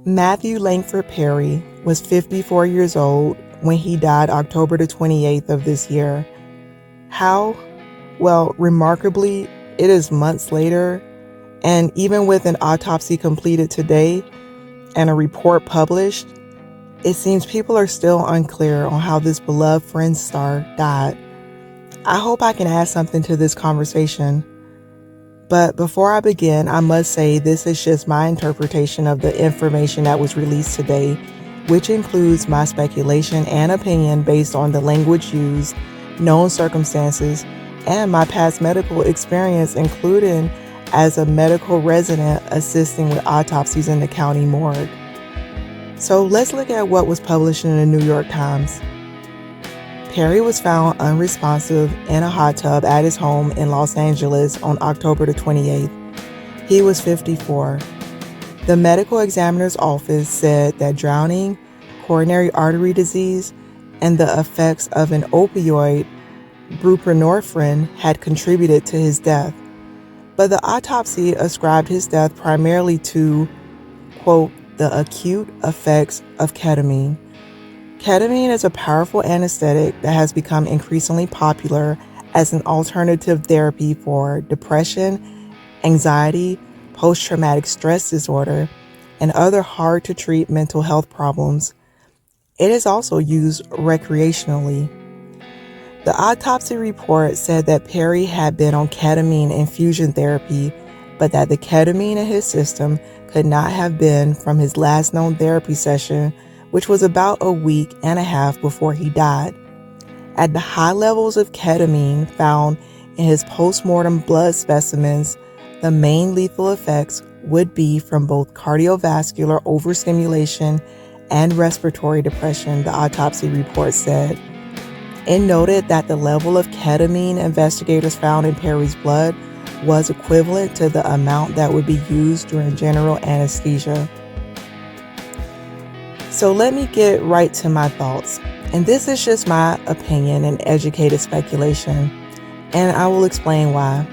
Matthew Langford Perry was 54 years old when he died October the 28th of this year. How? Well, remarkably, it is months later, and even with an autopsy completed today and a report published, it seems people are still unclear on how this beloved friend star died. I hope I can add something to this conversation. But before I begin, I must say this is just my interpretation of the information that was released today, which includes my speculation and opinion based on the language used, known circumstances, and my past medical experience, including as a medical resident assisting with autopsies in the county morgue. So let's look at what was published in the New York Times. Perry was found unresponsive in a hot tub at his home in Los Angeles on October the 28th. He was 54. The medical examiner's office said that drowning, coronary artery disease, and the effects of an opioid, buprenorphine, had contributed to his death. But the autopsy ascribed his death primarily to, quote, the acute effects of ketamine. Ketamine is a powerful anesthetic that has become increasingly popular as an alternative therapy for depression, anxiety, post-traumatic stress disorder, and other hard-to-treat mental health problems. It is also used recreationally. The autopsy report said that Perry had been on ketamine infusion therapy, but that the ketamine in his system could not have been from his last known therapy session, which was about a week and a half before he died. At the high levels of ketamine found in his post-mortem blood specimens, the main lethal effects would be from both cardiovascular overstimulation and respiratory depression, the autopsy report said. It noted that the level of ketamine investigators found in Perry's blood was equivalent to the amount that would be used during general anesthesia. So let me get right to my thoughts. And this is just my opinion and educated speculation, and I will explain why.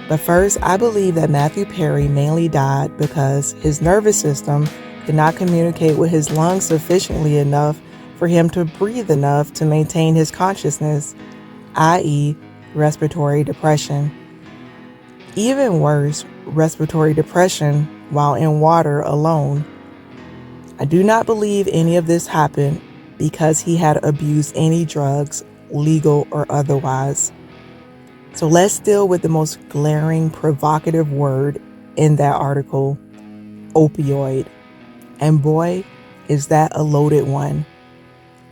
But first, I believe that Matthew Perry mainly died because his nervous system could not communicate with his lungs sufficiently enough for him to breathe enough to maintain his consciousness, i.e., respiratory depression. Even worse, respiratory depression while in water alone. I do not believe any of this happened because he had abused any drugs, legal or otherwise. So let's deal with the most glaring, provocative word in that article, opioid. And boy, is that a loaded one.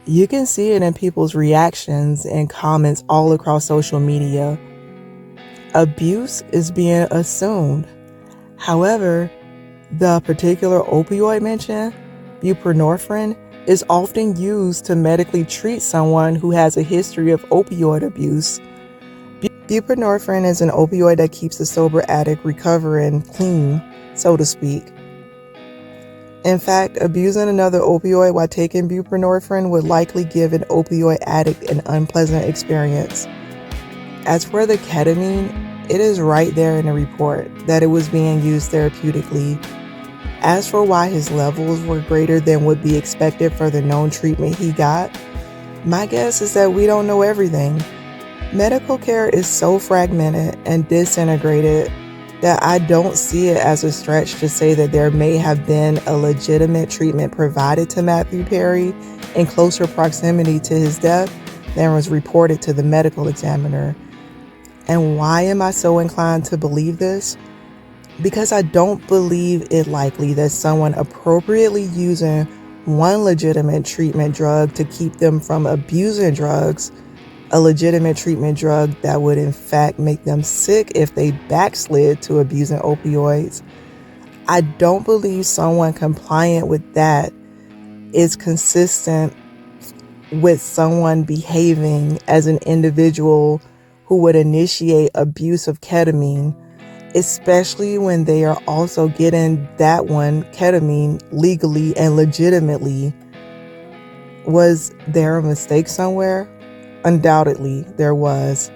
You can see it in people's reactions and comments all across social media. Abuse is being assumed. However, the particular opioid mentioned, buprenorphine, is often used to medically treat someone who has a history of opioid abuse. Buprenorphine is an opioid that keeps a sober addict recovering clean, so to speak. In fact, abusing another opioid while taking buprenorphine would likely give an opioid addict an unpleasant experience. As for the ketamine, it is right there in the report that it was being used therapeutically. As for why his levels were greater than would be expected for the known treatment he got, my guess is that we don't know everything. Medical care is so fragmented and disintegrated that I don't see it as a stretch to say that there may have been a legitimate treatment provided to Matthew Perry in closer proximity to his death than was reported to the medical examiner. And why am I so inclined to believe this? Because I don't believe it likely that someone appropriately using one legitimate treatment drug to keep them from abusing drugs, a legitimate treatment drug that would in fact make them sick if they backslid to abusing opioids. I don't believe someone compliant with that is consistent with someone behaving as an individual who would initiate abuse of ketamine, especially when they are also getting that one, ketamine, legally and legitimately. Was there a mistake somewhere? Undoubtedly, there was.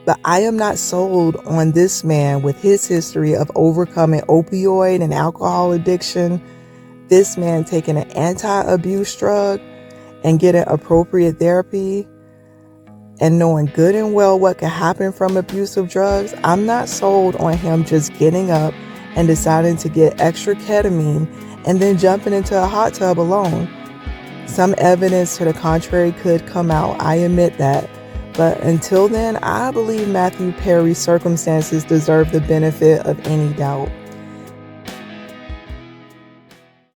But I am not sold on this man with his history of overcoming opioid and alcohol addiction this man taking an anti-abuse drug and getting appropriate therapy and knowing good and well what could happen from abusive drugs, I'm not sold on him just getting up and deciding to get extra ketamine and then jumping into a hot tub alone. Some evidence to the contrary could come out, I admit that. But until then, I believe Matthew Perry's circumstances deserve the benefit of any doubt.